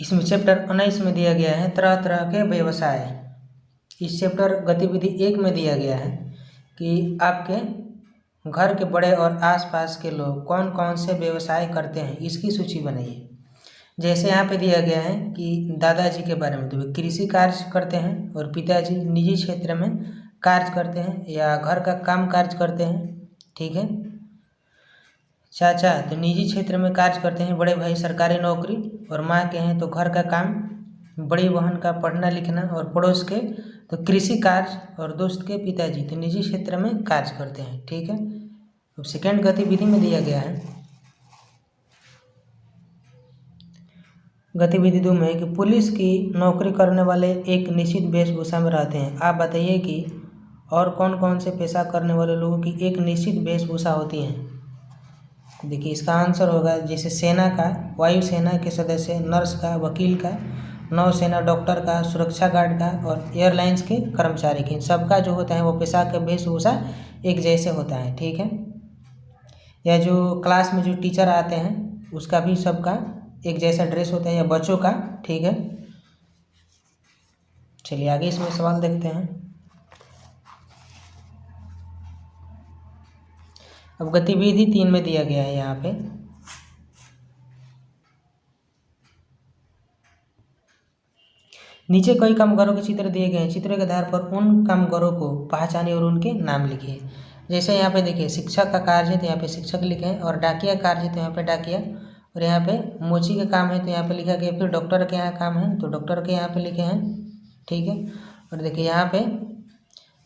इसमें चैप्टर 19 में दिया गया है तरह तरह के व्यवसाय। इस चैप्टर गतिविधि 1 में दिया गया है कि आपके घर के बड़े और आसपास के लोग कौन कौन से व्यवसाय करते हैं, इसकी सूची बनाइए। जैसे यहाँ पे दिया गया है कि दादाजी के बारे में, तो वे कृषि कार्य करते हैं और पिताजी निजी क्षेत्र में कार्य करते हैं या घर का काम कार्य करते हैं। ठीक है। चाचा तो निजी क्षेत्र में कार्य करते हैं, बड़े भाई सरकारी नौकरी, और माँ के हैं तो घर का काम, बड़ी बहन का पढ़ना लिखना, और पड़ोस के तो कृषि कार्य, और दोस्त के पिताजी तो निजी क्षेत्र में कार्य करते हैं। ठीक है। अब सेकेंड गतिविधि में दिया गया है गतिविधि 2 में कि पुलिस की नौकरी करने वाले एक निश्चित वेशभूषा में रहते हैं। आप बताइए कि और कौन कौन से पेशा करने वाले लोगों की एक निश्चित वेशभूषा होती है। देखिए इसका आंसर होगा जैसे सेना का, वायुसेना के सदस्य, नर्स का, वकील का, नौसेना डॉक्टर का, सुरक्षा गार्ड का, और एयरलाइंस के कर्मचारी के, सबका जो होता है वो पेशा का वेशभूषा एक जैसे होता है। ठीक है। या जो क्लास में जो टीचर आते हैं उसका भी सबका एक जैसा ड्रेस होता है, या बच्चों का। ठीक है। चलिए आगे इसमें सवाल देखते हैं। अब गतिविधि 3 में दिया गया है यहाँ पे नीचे कई कामगारों के चित्र दिए गए हैं। चित्र के आधार पर उन कामगारों को पहचानिए और उनके नाम लिखिए। जैसे यहाँ पे देखिए शिक्षक का कार्य है तो यहाँ पे शिक्षक लिखे हैं, और डाकिया कार्य है तो यहाँ पे डाकिया, और यहाँ पे मोची का काम है तो यहाँ पे लिखा गया। फिर डॉक्टर के यहाँ काम है तो डॉक्टर के यहाँ पे लिखे हैं। ठीक है। और देखिए यहाँ पे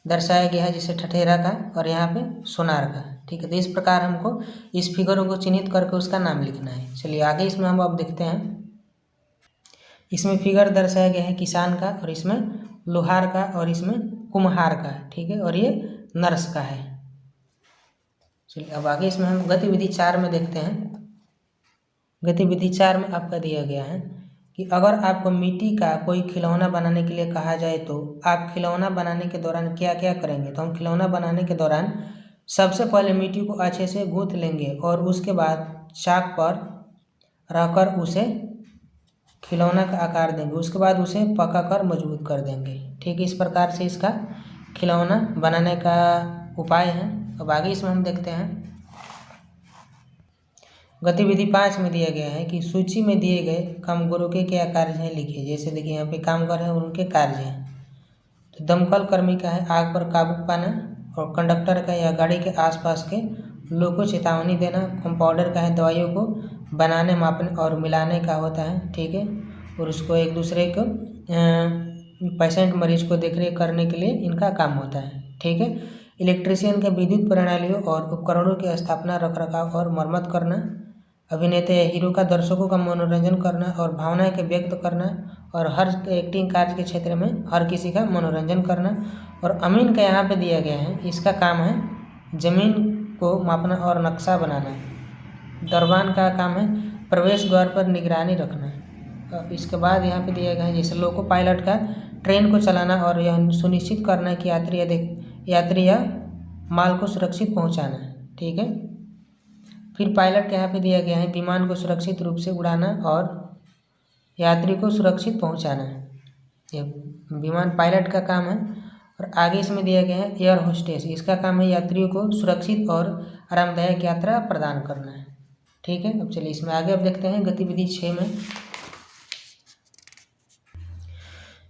दर्शाया गया है जैसे ठठेरा का, और यहाँ पे सोनार का। ठीक है। तो इस प्रकार हमको इस फिगरों को चिन्हित करके उसका नाम लिखना है। चलिए आगे इसमें हम अब देखते हैं। इसमें फिगर दर्शाया गया है किसान का, और इसमें लोहार का, और इसमें कुम्हार का। ठीक है। और ये नर्स का है। चलिए अब आगे इसमें हम गतिविधि 4 में देखते हैं। गतिविधि 4 में आपका दिया गया है कि अगर आपको मिट्टी का कोई खिलौना बनाने के लिए कहा जाए तो आप खिलौना बनाने के दौरान क्या क्या करेंगे। तो हम खिलौना बनाने के दौरान सबसे पहले मिट्टी को अच्छे से गूंथ लेंगे, और उसके बाद चाक पर रखकर उसे खिलौना का आकार देंगे। उसके बाद उसे पकाकर मजबूत कर देंगे। ठीक है। इस प्रकार से इसका खिलौना बनाने का उपाय है। अब आगे इसमें हम देखते हैं। गतिविधि 5 में दिया गया है कि सूची में दिए गए कामगारों के क्या कार्य हैं लिखिए। जैसे देखिए यहाँ पे कामगार हैं और उनके कार्य हैं। तो दमकल कर्मी का है आग पर काबू पाना, और कंडक्टर का या गाड़ी के आसपास के लोगों को चेतावनी देना। कंपाउंडर का है दवाइयों को बनाने, मापने और मिलाने का होता है। ठीक है। और उसको एक दूसरे को पेशेंट मरीज को देखरेख करने के लिए इनका काम होता है। ठीक है। इलेक्ट्रीशियन का विद्युत प्रणालियों और उपकरणों की स्थापना, रखरखाव और मरम्मत करना। अभिनेता या हीरो का दर्शकों का मनोरंजन करना और भावनाएं के व्यक्त करना, और हर एक्टिंग कार्य के क्षेत्र में हर किसी का मनोरंजन करना। और अमीन का यहाँ पे दिया गया है, इसका काम है जमीन को मापना और नक्शा बनाना। दरबान का काम है प्रवेश द्वार पर निगरानी रखना। अब इसके बाद यहाँ पे दिया गया है जैसे लोको पायलट का ट्रेन को चलाना और यह सुनिश्चित करना कि यात्री या माल को सुरक्षित पहुँचाना। ठीक है। फिर पायलट के यहाँ पे दिया गया है विमान को सुरक्षित रूप से उड़ाना और यात्री को सुरक्षित पहुँचाना। ये विमान पायलट का काम है। और आगे इसमें दिया गया है एयर होस्टेस, इसका काम है यात्रियों को सुरक्षित और आरामदायक यात्रा प्रदान करना है। ठीक है। अब चलिए इसमें आगे अब देखते हैं गतिविधि 6 में।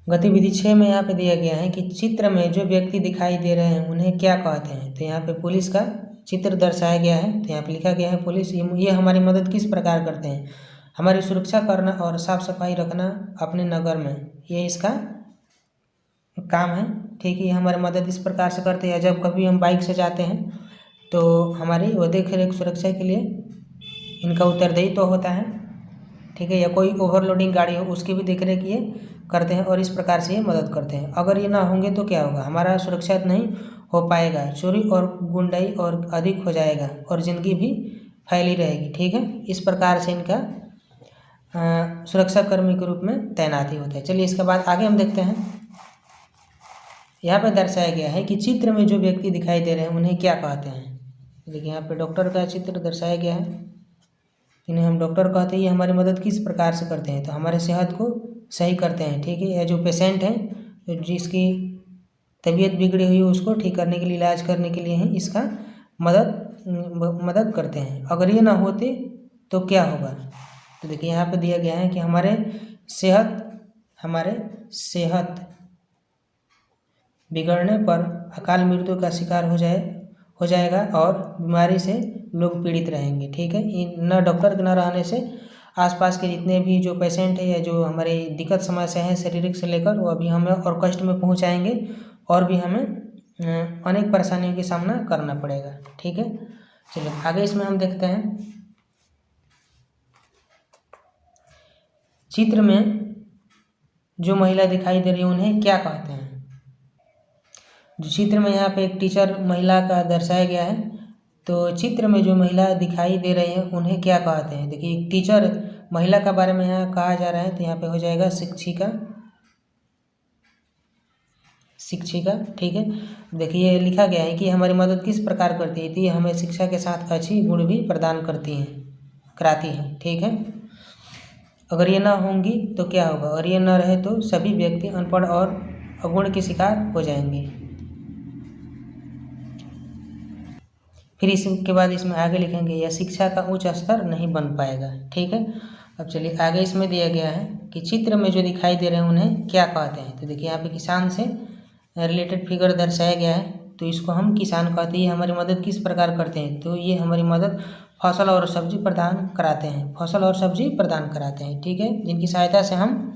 गतिविधि 6 में यहाँ पे दिया गया है कि चित्र में जो व्यक्ति दिखाई दे रहे हैं उन्हें क्या कहते हैं। तो यहाँ पे पुलिस का चित्र दर्शाया गया है। तो यहाँ पे लिखा गया है पुलिस ये हमारी मदद किस प्रकार करते हैं, हमारी सुरक्षा करना और साफ सफाई रखना अपने नगर में, ये इसका काम है। ठीक है। ये हमारी मदद इस प्रकार से करते हैं, जब कभी हम बाइक से जाते हैं तो हमारी वो देख रेख सुरक्षा के लिए इनका उत्तरदायी तो होता है। ठीक है। या कोई ओवरलोडिंग गाड़ी हो उसकी भी देख रेख ये करते हैं, और इस प्रकार से ये मदद करते हैं। अगर ये ना होंगे तो क्या होगा, हमारा सुरक्षित नहीं हो पाएगा, चोरी और गुंडाई और अधिक हो जाएगा, और ज़िंदगी भी फैली रहेगी। ठीक है। इस प्रकार से इनका सुरक्षा कर्मी के रूप में तैनाती होता है। चलिए इसके बाद आगे हम देखते हैं। यहाँ पर दर्शाया गया है कि चित्र में जो व्यक्ति दिखाई दे रहे हैं उन्हें क्या कहते हैं। देखिए यहाँ पे डॉक्टर का चित्र दर्शाया गया है। इन्हें हम डॉक्टर कहते हैं। ये हमारी मदद किस प्रकार से करते हैं, तो हमारे सेहत को सही करते हैं, ठीक है। या जो पेशेंट हैं, जिसकी तबीयत बिगड़ी हुई है उसको ठीक करने के लिए, इलाज करने के लिए हैं, इसका मदद करते हैं। अगर ये ना होते तो क्या होगा, तो देखिए यहाँ पे दिया गया है कि हमारे सेहत बिगड़ने पर अकाल मृत्यु का शिकार हो जाएगा और बीमारी से लोग पीड़ित रहेंगे, ठीक है। न डॉक्टर के न रहने से आसपास के जितने भी जो पेशेंट है या जो हमारी दिक्कत समस्या है शारीरिक से लेकर, वो अभी हमें और कष्ट में पहुंचाएंगे और भी हमें अनेक परेशानियों का सामना करना पड़ेगा, ठीक है। चलिए आगे इसमें हम देखते हैं चित्र में जो महिला दिखाई दे रही है उन्हें क्या कहते हैं। जो चित्र में यहाँ पे एक टीचर महिला का दर्शाया गया है, तो चित्र में जो महिला दिखाई दे रही है उन्हें क्या कहते हैं। देखिए एक टीचर महिला का बारे में यहाँ कहा जा रहा है, तो यहाँ पे हो जाएगा शिक्षिका, ठीक है। देखिए लिखा गया है कि हमारी मदद किस प्रकार करती है, तो ये हमें शिक्षा के साथ अच्छी गुण भी प्रदान कराती हैं, ठीक है। अगर ये ना होंगी तो क्या होगा, और ये ना रहे तो सभी व्यक्ति अनपढ़ और अगुण के शिकार हो जाएंगे। फिर इसके बाद इसमें आगे लिखेंगे यह शिक्षा का उच्च स्तर नहीं बन पाएगा, ठीक है। अब चलिए आगे इसमें दिया गया है कि चित्र में जो दिखाई दे रहे हैं उन्हें क्या कहते हैं। तो देखिए यहाँ पे किसान से रिलेटेड फिगर दर्शाया गया है, तो इसको हम किसान कहते हैं। ये हमारी मदद किस प्रकार करते हैं, तो ये हमारी मदद फसल और सब्जी प्रदान कराते हैं, ठीक है। जिनकी सहायता से हम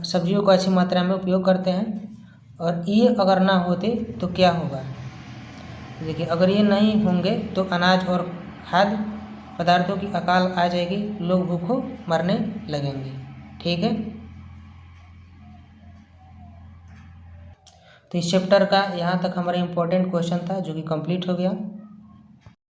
सब्जियों को अच्छी मात्रा में उपयोग करते हैं। और ये अगर ना होते तो क्या होगा, देखिए अगर ये नहीं होंगे तो अनाज और खाद्य पदार्थों की अकाल आ जाएगी, लोग भूखों मरने लगेंगे, ठीक है। तो इस चैप्टर का यहाँ तक हमारा इम्पोर्टेंट क्वेश्चन था जो कि कंप्लीट हो गया।